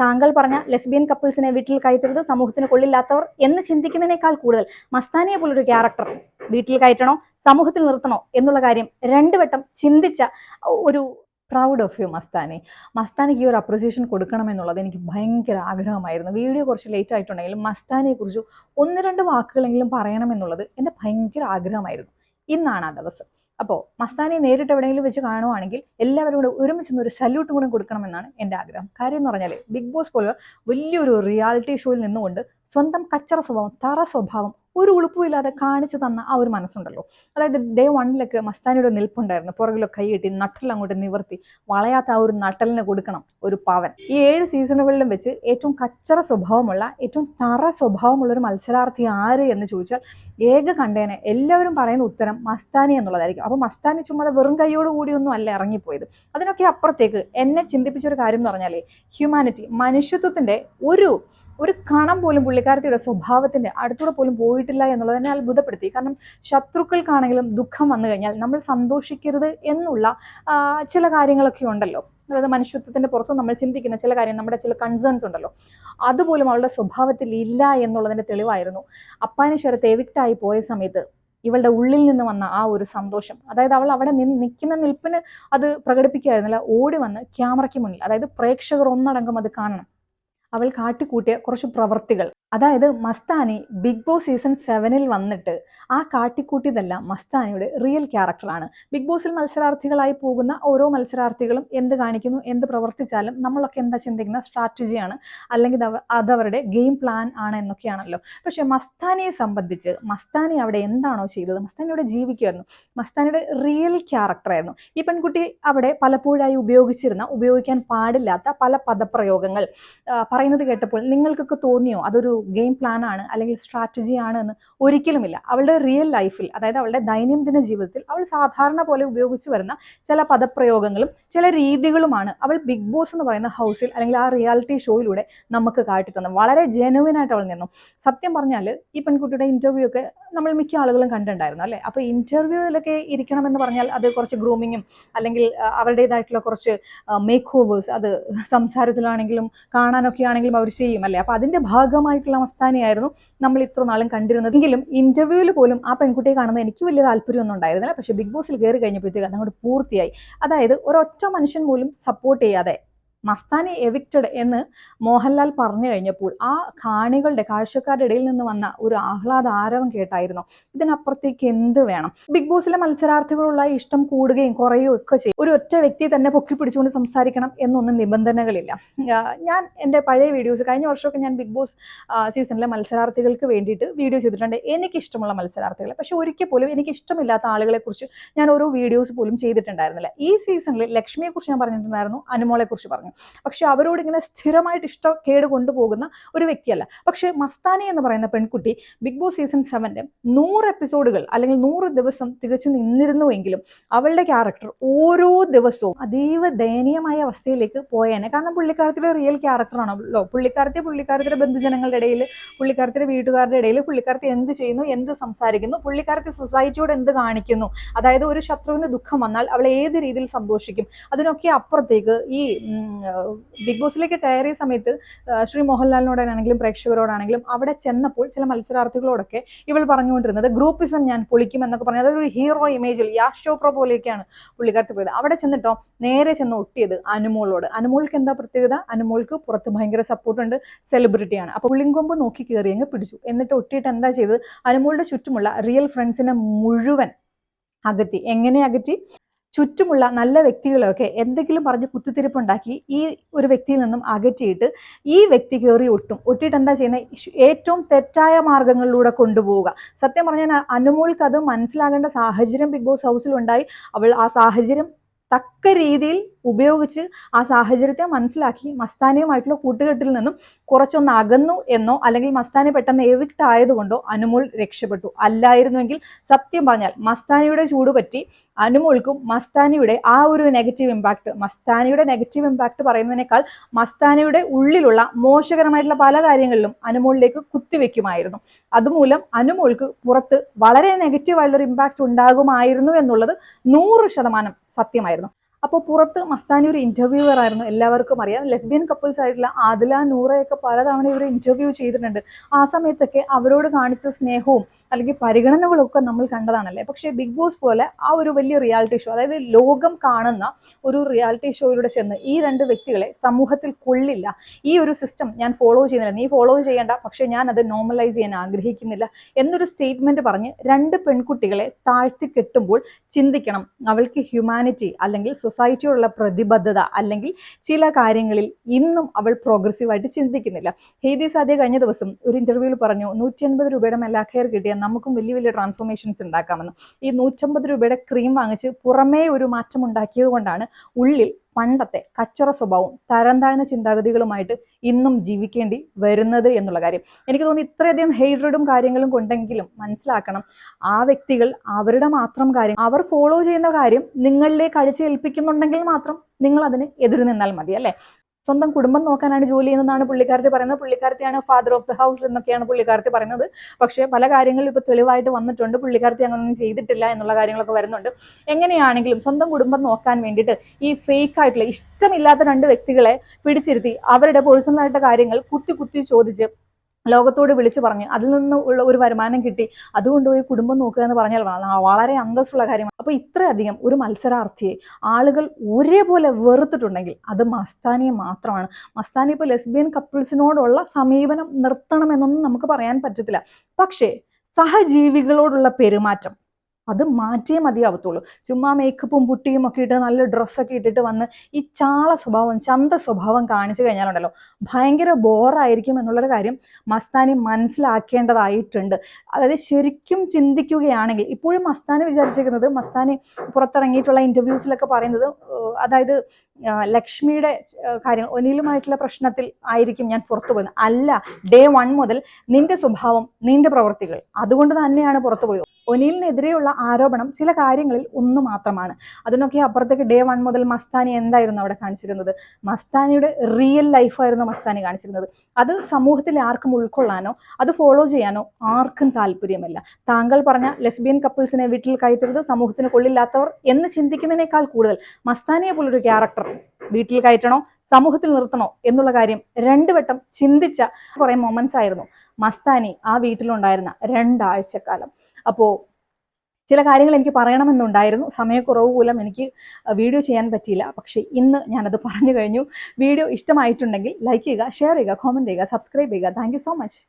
താങ്കൾ പറഞ്ഞ ലെസ്ബിയൻ കപ്പിൾസിനെ വീട്ടിൽ കയറ്റരുത്, സമൂഹത്തിന് കൊള്ളില്ലാത്തവർ എന്ന് ചിന്തിക്കുന്നതിനേക്കാൾ കൂടുതൽ മസ്താനിയെ പോലൊരു ക്യാരക്ടർ വീട്ടിൽ കയറ്റണോ സമൂഹത്തിൽ നിർത്തണോ എന്നുള്ള കാര്യം രണ്ടു വട്ടം ചിന്തിച്ച ഒരു പ്രൗഡ് ഓഫ് യു മസ്താനി. മസ്താനിക്ക് ഈ ഒരു അപ്രിസിയേഷൻ കൊടുക്കണമെന്നുള്ളത് എനിക്ക് ഭയങ്കര ആഗ്രഹമായിരുന്നു. വീഡിയോ കുറച്ച് ലേറ്റ് ആയിട്ടുണ്ടെങ്കിലും മസ്താനിയെ കുറിച്ച് ഒന്ന് രണ്ട് വാക്കുകളെങ്കിലും പറയണമെന്നുള്ളത് എൻ്റെ ഭയങ്കര ആഗ്രഹമായിരുന്നു. ഇന്നാണ് ആ ദിവസം. അപ്പോൾ മസ്താനിയെ നേരിട്ട് എവിടെയെങ്കിലും വെച്ച് കാണുവാണെങ്കിൽ എല്ലാവരും കൂടെ ഒരുമിച്ച് ഒരു സല്യൂട്ടും കൂടെ കൊടുക്കണമെന്നാണ് എൻ്റെ ആഗ്രഹം. കാര്യം എന്ന് പറഞ്ഞാൽ ബിഗ് ബോസ് പോലെ വലിയൊരു റിയാലിറ്റി ഷോയിൽ നിന്നുകൊണ്ട് സ്വന്തം കച്ചറ സ്വഭാവം, തറ സ്വഭാവം ഒരു ഉളുപ്പുമില്ലാതെ കാണിച്ചു തന്ന ആ ഒരു മനസ്സുണ്ടല്ലോ. അതായത് ഡേ 1 മസ്താനിയുടെ നിൽപ്പുണ്ടായിരുന്നു, പുറകിലൊക്കെ കൈയിട്ടി നട്ടൽ അങ്ങോട്ട് നിവർത്തി വളയാത്ത ആ ഒരു നട്ടലിന് കൊടുക്കണം ഒരു പവൻ. ഈ 7 സീസണുകളിലും വെച്ച് ഏറ്റവും കച്ചറ സ്വഭാവമുള്ള, ഏറ്റവും തറ സ്വഭാവമുള്ള ഒരു മത്സരാർത്ഥി ആര് എന്ന് ചോദിച്ചാൽ ഏക കണ്ടേനെ എല്ലാവരും പറയുന്ന ഉത്തരം മസ്താനി എന്നുള്ളതായിരിക്കും. അപ്പോൾ മസ്താനി ചുമ്മാ വെറും കൈയോട് കൂടിയൊന്നും അല്ല ഇറങ്ങിപ്പോയത്. അതിനൊക്കെ അപ്പുറത്തേക്ക് എന്നെ ചിന്തിപ്പിച്ചൊരു കാര്യം എന്ന് പറഞ്ഞാൽ ഹ്യൂമാനിറ്റി, മനുഷ്യത്വത്തിന്റെ ഒരു കണം പോലും പുള്ളിക്കാരത്തിയുടെ സ്വഭാവത്തിന്റെ അടുത്തൂടെ പോലും പോയിട്ടില്ല എന്നുള്ളത് എന്നെ അത്ഭുതപ്പെടുത്തി. കാരണം ശത്രുക്കൾക്കാണെങ്കിലും ദുഃഖം വന്നു കഴിഞ്ഞാൽ നമ്മൾ സന്തോഷിക്കരുത് എന്നുള്ള ചില കാര്യങ്ങളൊക്കെ ഉണ്ടല്ലോ. അതായത് മനുഷ്യത്വത്തിന്റെ പുറത്ത് നമ്മൾ ചിന്തിക്കുന്ന ചില കാര്യം, നമ്മുടെ ചില കൺസേൺസ് ഉണ്ടല്ലോ, അതുപോലും അവളുടെ സ്വഭാവത്തിൽ ഇല്ല എന്നുള്ളതിന്റെ തെളിവായിരുന്നു അപ്പാനി ശരത്ത് എവിക്റ്റായി പോയ സമയത്ത് ഇവളുടെ ഉള്ളിൽ നിന്ന് വന്ന ആ ഒരു സന്തോഷം. അതായത് അവൾ അവിടെ നിൽക്കുന്ന നിൽപ്പിന് അത് പ്രകടിപ്പിക്കുകയായിരുന്നില്ല, ഓടി വന്ന് ക്യാമറയ്ക്ക് മുന്നിൽ, അതായത് പ്രേക്ഷകർ ഒന്നടങ്കം അത് കാണണം, അവൾ കാട്ടിക്കൂട്ടിയ കുറച്ച് പ്രവർത്തികൾ. അതായത് മസ്താനി ബിഗ് ബോസ് സീസൺ 7 വന്നിട്ട് ആ കാട്ടിക്കൂട്ടിയതെല്ലാം മസ്താനിയുടെ റിയൽ ക്യാരക്ടറാണ്. ബിഗ് ബോസിൽ മത്സരാർത്ഥികളായി പോകുന്ന ഓരോ മത്സരാർത്ഥികളും എന്ത് കാണിക്കുന്നു, എന്ത് പ്രവർത്തിച്ചാലും നമ്മളൊക്കെ എന്താ ചിന്തിക്കുന്ന സ്ട്രാറ്റജിയാണ്, അല്ലെങ്കിൽ അതവരുടെ ഗെയിം പ്ലാൻ ആണ് എന്നൊക്കെയാണല്ലോ. പക്ഷെ മസ്താനിയെ സംബന്ധിച്ച് മസ്താനി അവിടെ എന്താണോ ചെയ്തത്, മസ്താനി അവിടെ ജീവിക്കുമായിരുന്നു. മസ്താനിയുടെ റിയൽ ക്യാരക്ടറായിരുന്നു. ഈ പെൺകുട്ടി അവിടെ പലപ്പോഴായി ഉപയോഗിക്കാൻ പാടില്ലാത്ത പല പദപ്രയോഗങ്ങൾ പറയുന്നത് കേട്ടപ്പോൾ നിങ്ങൾക്കൊക്കെ തോന്നിയോ അതൊരു ഗെയിം പ്ലാൻ ആണ് അല്ലെങ്കിൽ സ്ട്രാറ്റജി ആണ് എന്ന്? ഒരിക്കലുമില്ല. അവളുടെ റിയൽ ലൈഫിൽ, അതായത് അവളുടെ ദൈനംദിന ജീവിതത്തിൽ അവൾ സാധാരണ പോലെ ഉപയോഗിച്ചു വരുന്ന ചില പദപ്രയോഗങ്ങളും ചില രീതികളുമാണ് അവൾ ബിഗ് ബോസ് എന്ന് പറയുന്ന ഹൗസിൽ അല്ലെങ്കിൽ ആ റിയാലിറ്റി ഷോയിലൂടെ നമുക്ക് കാട്ടിത്തന്നത്. വളരെ ജെനുവിൻ ആയിട്ട് അവൾ നിന്നു. സത്യം പറഞ്ഞാൽ ഈ പെൺകുട്ടിയുടെ ഇന്റർവ്യൂ ഒക്കെ നമ്മൾ മിക്ക ആളുകളും കണ്ടിട്ടുണ്ടായിരുന്നു അല്ലേ. അപ്പോൾ ഇന്റർവ്യൂവിലൊക്കെ ഇരിക്കണമെന്ന് പറഞ്ഞാൽ അത് കുറച്ച് ഗ്രൂമിങ്ങും അല്ലെങ്കിൽ അവരുടേതായിട്ടുള്ള കുറച്ച് മേക്ക് ഓവേഴ്സ്, അത് സംസാരത്തിലാണെങ്കിലും കാണാനൊക്കെ ആണെങ്കിലും അവർ ചെയ്യും അല്ലേ. അപ്പോൾ അതിന്റെ ഭാഗമായിട്ടുള്ള മസ്താനിയായിരുന്നു നമ്മൾ ഇത്ര നാളും കണ്ടിരുന്നത്. എങ്കിലും ഇന്റർവ്യൂവിൽ പോലും ആ പെൺകുട്ടിയെ കാണുന്നത് എനിക്ക് വലിയ താല്പര്യമൊന്നും ഉണ്ടായിരുന്നില്ല. പക്ഷേ ബിഗ് ബോസിൽ കയറി കഴിഞ്ഞപ്പോഴത്തേക്ക് അതങ്ങോട്ട് പൂർത്തിയായി. അതായത് ഒരൊറ്റ മനുഷ്യൻ പോലും സപ്പോർട്ട് ചെയ്യാതെ മസ്താനി എവിക്റ്റഡ് എന്ന് മോഹൻലാൽ പറഞ്ഞു കഴിഞ്ഞപ്പോൾ ആ കാണികളുടെ, കാഴ്ചക്കാരുടെ ഇടയിൽ നിന്ന് വന്ന ഒരു ആഹ്ലാദ ആരവം കേട്ടായിരുന്നു. ഇതിനപ്പുറത്തേക്ക് എന്ത് വേണം? ബിഗ് ബോസിലെ മത്സരാർത്ഥികളുള്ള ഇഷ്ടം കൂടുകയും കുറയുകയും ഒക്കെ ചെയ്യും. ഒരു ഒറ്റ വ്യക്തി തന്നെ പൊക്കി പിടിച്ചുകൊണ്ട് സംസാരിക്കണം എന്നൊന്നും നിബന്ധനകളില്ല. ഞാൻ എൻ്റെ പഴയ വീഡിയോസ്, കഴിഞ്ഞ വർഷമൊക്കെ ഞാൻ ബിഗ് ബോസ് സീസണിലെ മത്സരാർത്ഥികൾക്ക് വേണ്ടിയിട്ട് വീഡിയോ ചെയ്തിട്ടുണ്ട്, എനിക്കിഷ്ടമുള്ള മത്സരാർത്ഥികളെ. പക്ഷെ ഒരിക്കൽ പോലും എനിക്ക് ഇഷ്ടമില്ലാത്ത ആളുകളെ കുറിച്ച് ഞാൻ ഓരോ വീഡിയോസ് പോലും ചെയ്തിട്ടുണ്ടായിരുന്നില്ല. ഈ സീസണിൽ ലക്ഷ്മിയെ കുറിച്ച് ഞാൻ പറഞ്ഞിട്ടുണ്ടായിരുന്നു, അനുമോളെ കുറിച്ച് പറഞ്ഞു. പക്ഷെ അവരോട് ഇങ്ങനെ സ്ഥിരമായിട്ട് ഇഷ്ടക്കേട് കൊണ്ടുപോകുന്ന ഒരു വ്യക്തിയല്ല. പക്ഷെ മസ്താനി എന്ന് പറയുന്ന പെൺകുട്ടി ബിഗ് ബോസ് സീസൺ 7 100 എപ്പിസോഡുകൾ അല്ലെങ്കിൽ 100 ദിവസം തികച്ചു നിന്നിരുന്നുവെങ്കിലും അവളുടെ ക്യാരക്ടർ ഓരോ ദിവസവും അതീവ ദയനീയമായ അവസ്ഥയിലേക്ക് പോയേനെ. കാരണം പുള്ളിക്കാരത്തിയുടെ റിയൽ ക്യാരക്ടറാണല്ലോ. പുള്ളിക്കാരത്തിയുടെ ബന്ധുജനങ്ങളുടെ ഇടയിൽ, പുള്ളിക്കാരത്തിയുടെ വീട്ടുകാരുടെ ഇടയിൽ പുള്ളിക്കാരത്തി എന്ത് ചെയ്യുന്നു, എന്ത് സംസാരിക്കുന്നു, പുള്ളിക്കാരത്തി സൊസൈറ്റിയോട് എന്ത് കാണിക്കുന്നു, അതായത് ഒരു ശത്രുവിന് ദുഃഖം വന്നാൽ അവളെ ഏത് രീതിയിൽ സന്തോഷിക്കും, അതിനൊക്കെ അപ്പുറത്തേക്ക് ഈ ബിഗ് ബോസിലേക്ക് കയറിയ സമയത്ത് ശ്രീ മോഹൻലാലിനോടാണെങ്കിലും പ്രേക്ഷകരോടാണെങ്കിലും അവിടെ ചെന്നപ്പോൾ ചില മത്സരാർത്ഥികളോടൊക്കെ ഇവൾ പറഞ്ഞുകൊണ്ടിരുന്നത് ഗ്രൂപ്പിസം ഞാൻ പൊളിക്കും എന്നൊക്കെ പറഞ്ഞു. അതൊരു ഹീറോ ഇമേജിൽ യാഷ് ചോപ്ര പോലെയൊക്കെയാണ് പുള്ളിക്കാരത്തി പോയത്. അവിടെ ചെന്നിട്ടോ നേരെ ചെന്ന് ഒട്ടിയത് അനുമോളോട്. അനുമോൾക്ക് എന്താ പ്രത്യേകത? അനുമോൾക്ക് പുറത്ത് ഭയങ്കര സപ്പോർട്ടുണ്ട്, സെലിബ്രിറ്റിയാണ്. അപ്പോൾ പുള്ളിങ്കൊമ്പ് നോക്കി കയറി അങ്ങ് പിടിച്ചു. എന്നിട്ട് ഒട്ടിയിട്ട് എന്താ ചെയ്തത്? അനുമോളുടെ ചുറ്റുമുള്ള റിയൽ ഫ്രണ്ട്സിനെ മുഴുവൻ അകറ്റി. എങ്ങനെ അകറ്റി? ചുറ്റുമുള്ള നല്ല വ്യക്തികളെയൊക്കെ എന്തെങ്കിലും പറഞ്ഞ് കുത്തിത്തിരിപ്പുണ്ടാക്കി ഈ ഒരു വ്യക്തിയിൽ നിന്നും അകറ്റിയിട്ട് ഈ വ്യക്തി കയറി ഒട്ടിയിട്ട് എന്താ ചെയ്യുന്നത്? ഏറ്റവും തെറ്റായ മാർഗങ്ങളിലൂടെ കൊണ്ടുപോവുക. സത്യം പറഞ്ഞാൽ അനുമോൾക്ക് അത് മനസ്സിലാകേണ്ട സാഹചര്യം ബിഗ് ബോസ് ഹൗസിലുണ്ടായി. അവൾ ആ സാഹചര്യം തക്ക രീതിയിൽ ഉപയോഗിച്ച് ആ സാഹചര്യത്തെ മനസ്സിലാക്കി മസ്താനിയുമായിട്ടുള്ള കൂട്ടുകെട്ടിൽ നിന്നും കുറച്ചൊന്ന് അകന്നു എന്നോ അല്ലെങ്കിൽ മസ്താനി പെട്ടെന്ന് എവിക്റ്റ് ആയതുകൊണ്ടോ അനുമോൾ രക്ഷപ്പെട്ടു. അല്ലായിരുന്നുവെങ്കിൽ സത്യം പറഞ്ഞാൽ മസ്താനിയുടെ ചൂട് പറ്റി അനുമോൾക്കും മസ്താനിയുടെ ആ ഒരു നെഗറ്റീവ് ഇമ്പാക്ട് പറയുന്നതിനേക്കാൾ മസ്താനിയുടെ ഉള്ളിലുള്ള മോശകരമായിട്ടുള്ള പല കാര്യങ്ങളിലും അനുമോളിലേക്ക് കുത്തിവെക്കുമായിരുന്നു. അതുമൂലം അനുമോൾക്ക് പുറത്ത് വളരെ നെഗറ്റീവായിട്ടുള്ളൊരു ഇമ്പാക്ട് ഉണ്ടാകുമായിരുന്നു എന്നുള്ളത് 100% സത്യമായിരുന്നു. അപ്പോൾ പുറത്ത് മസ്താനി ഒരു ഇന്റർവ്യൂവർ ആയിരുന്നു, എല്ലാവർക്കും അറിയാം. ലെസ്ബിയൻ കപ്പിൾസ് ആയിട്ടുള്ള ആദില നൂറയൊക്കെ പലതവണ ഇവർ ഇന്റർവ്യൂ ചെയ്തിട്ടുണ്ട്. ആ സമയത്തൊക്കെ അവരോട് കാണിച്ച സ്നേഹവും അല്ലെങ്കിൽ പരിഗണനകളൊക്കെ നമ്മൾ കണ്ടതാണല്ലേ. പക്ഷേ ബിഗ് ബോസ് പോലെ ആ ഒരു വലിയ റിയാലിറ്റി ഷോ, അതായത് ലോകം കാണുന്ന ഒരു റിയാലിറ്റി ഷോയിലൂടെ ചെന്ന് ഈ രണ്ട് വ്യക്തികളെ സമൂഹത്തിൽ കൊള്ളില്ല, ഈ ഒരു സിസ്റ്റം ഞാൻ ഫോളോ ചെയ്യുന്നില്ല, നീ ഫോളോ ചെയ്യേണ്ട, പക്ഷെ ഞാൻ അത് നോർമലൈസ് ചെയ്യാൻ ആഗ്രഹിക്കുന്നില്ല എന്നൊരു സ്റ്റേറ്റ്മെന്റ് പറഞ്ഞ് രണ്ട് പെൺകുട്ടികളെ താഴ്ത്തി കെട്ടുമ്പോൾ ചിന്തിക്കണം, അവൾക്ക് ഹ്യൂമാനിറ്റി അല്ലെങ്കിൽ സൊസൈറ്റിയോടുള്ള പ്രതിബദ്ധത അല്ലെങ്കിൽ ചില കാര്യങ്ങളിൽ ഇന്നും അവൾ പ്രോഗ്രസീവായിട്ട് ചിന്തിക്കുന്നില്ല. ഹേദി സാദിയ കഴിഞ്ഞ ദിവസം ഒരു ഇന്റർവ്യൂവിൽ പറഞ്ഞു 150 രൂപയുടെ മെലാക്കെയർ കിട്ടിയാൽ നമുക്കും വലിയ വലിയ ട്രാൻസ്ഫോർമേഷൻസ് ഉണ്ടാക്കാമെന്ന്. ഈ 150 രൂപയുടെ ക്രീം വാങ്ങിച്ച് പുറമേ ഒരു മാറ്റം ഉണ്ടാക്കിയത് കൊണ്ടാണ് ഉള്ളിൽ പണ്ടത്തെ കച്ചറ സ്വഭാവവും തരം താഴ്ന്ന ചിന്താഗതികളുമായിട്ട് ഇന്നും ജീവിക്കേണ്ടി വരുന്നത് എന്നുള്ള കാര്യം. എനിക്ക് തോന്നുന്നു ഇത്രയധികം ഹെയ്റ്റ്രഡും കാര്യങ്ങളും കൊണ്ടെങ്കിലും മനസ്സിലാക്കണം, ആ വ്യക്തികൾ അവരുടെ മാത്രം കാര്യം, അവർ ഫോളോ ചെയ്യുന്ന കാര്യം നിങ്ങളിലേക്ക് അടിച്ചേൽപ്പിക്കുന്നുണ്ടെങ്കിൽ മാത്രം നിങ്ങൾ അതിന് എതിര് നിന്നാൽ മതി, അല്ലേ? സ്വന്തം കുടുംബം നോക്കാനാണ് ജോലി ചെയ്യുന്നതാണ് പുള്ളിക്കാരത്തി പറയുന്നത്. പുള്ളിക്കാരത്തിയാണ് ഫാദർ ഓഫ് ദ ഹൗസ് എന്നൊക്കെയാണ് പുള്ളിക്കാരത്തി പറയുന്നത്. പക്ഷേ പല കാര്യങ്ങളും ഇപ്പോൾ തെളിവായിട്ട് വന്നിട്ടുണ്ട്, പുള്ളിക്കാരത്തി അങ്ങനൊന്നും ചെയ്തിട്ടില്ല എന്നുള്ള കാര്യങ്ങളൊക്കെ വരുന്നുണ്ട്. എങ്ങനെയാണെങ്കിലും സ്വന്തം കുടുംബം നോക്കാൻ വേണ്ടിയിട്ട് ഈ ഫേക്ക് ആയിട്ടുള്ള ഇഷ്ടമില്ലാത്ത രണ്ട് വ്യക്തികളെ പിടിച്ചിരുത്തി അവരുടെ പേഴ്സണലായിട്ട് കാര്യങ്ങൾ കുത്തി കുത്തി ചോദിച്ച് ലോകത്തോട് വിളിച്ചു പറഞ്ഞ് അതിൽ നിന്ന് ഉള്ള ഒരു വരുമാനം കിട്ടി അതുകൊണ്ട് പോയി കുടുംബം നോക്കുക എന്ന് പറഞ്ഞാൽ വളരെ അന്തസ്സുള്ള കാര്യമാണ്. അപ്പൊ ഇത്രയധികം ഒരു മത്സരാർത്ഥിയെ ആളുകൾ ഒരേപോലെ വെറുത്തിട്ടുണ്ടെങ്കിൽ അത് മസ്താനിയെ മാത്രമാണ്. മസ്താനി ഇപ്പോൾ ലെസ്ബിയൻ കപ്പിൾസിനോടുള്ള സമീപനം നിർത്തണമെന്നൊന്നും നമുക്ക് പറയാൻ പറ്റത്തില്ല. പക്ഷേ സഹജീവികളോടുള്ള പെരുമാറ്റം അത് മാറ്റിയേ മതിയാവത്തുള്ളൂ. ചുമ്മാ മേക്കപ്പും പുട്ടിയും ഒക്കെ ഇട്ട് നല്ല ഡ്രസ്സൊക്കെ ഇട്ടിട്ട് വന്ന് ഈ ചാള സ്വഭാവം ചന്ത സ്വഭാവം കാണിച്ചു കഴിഞ്ഞാലുണ്ടല്ലോ ഭയങ്കര ബോറായിരിക്കും എന്നുള്ളൊരു കാര്യം മസ്താനി മനസ്സിലാക്കേണ്ടതായിട്ടുണ്ട്. അതായത് ശരിക്കും ചിന്തിക്കുകയാണെങ്കിൽ ഇപ്പോഴും മസ്താനി വിചാരിച്ചിരിക്കുന്നത്, മസ്താനി പുറത്തിറങ്ങിയിട്ടുള്ള ഇന്റർവ്യൂസിലൊക്കെ പറയുന്നത്, അതായത് ലക്ഷ്മിയുടെ കാര്യങ്ങൾ ഒനിലുമായിട്ടുള്ള പ്രശ്നത്തിൽ ആയിരിക്കും ഞാൻ പുറത്തു പോയത്, അല്ല, ഡേ 1 മുതൽ നിന്റെ സ്വഭാവം നിന്റെ പ്രവൃത്തികൾ അതുകൊണ്ട് തന്നെയാണ് പുറത്തു പോയത്. ഒനീലിനെതിരെയുള്ള ആരോപണം ചില കാര്യങ്ങളിൽ ഒന്ന് മാത്രമാണ്. അതിനൊക്കെ അപ്പുറത്തേക്ക് ഡേ 1 മുതൽ മസ്താനി എന്തായിരുന്നു അവിടെ കാണിച്ചിരുന്നത്? മസ്താനിയുടെ റിയൽ ലൈഫായിരുന്നു മസ്താനി കാണിച്ചിരുന്നത്. അത് സമൂഹത്തിൽ ആർക്കും ഉൾക്കൊള്ളാനോ അത് ഫോളോ ചെയ്യാനോ ആർക്കും താല്പര്യമല്ല. താങ്കൾ പറഞ്ഞ ലെസ്ബിയൻ കപ്പിൾസിനെ വീട്ടിൽ കയറ്റരുത്, സമൂഹത്തിന് കൊള്ളില്ലാത്തവർ എന്ന് ചിന്തിക്കുന്നതിനേക്കാൾ കൂടുതൽ മസ്താനിയെ പോലൊരു ക്യാരക്ടർ വീട്ടിൽ കയറ്റണോ സമൂഹത്തിൽ നിർത്തണോ എന്നുള്ള കാര്യം രണ്ടു വട്ടം ചിന്തിച്ച കുറെ മൊമെന്റ്സ് ആയിരുന്നു മസ്താനി ആ വീട്ടിലുണ്ടായിരുന്ന 2 ആഴ്ചക്കാലം. അപ്പോൾ ചില കാര്യങ്ങൾ എനിക്ക് പറയണമെന്നുണ്ടായിരുന്നു, സമയക്കുറവ് മൂലം എനിക്ക് വീഡിയോ ചെയ്യാൻ പറ്റിയില്ല. പക്ഷേ ഇന്ന് ഞാനത് പറഞ്ഞു കഴിഞ്ഞു. വീഡിയോ ഇഷ്ടമായിട്ടുണ്ടെങ്കിൽ ലൈക്ക് ചെയ്യുക, ഷെയർ ചെയ്യുക, കോമെന്റ് ചെയ്യുക, സബ്സ്ക്രൈബ് ചെയ്യുക. Thank you so much.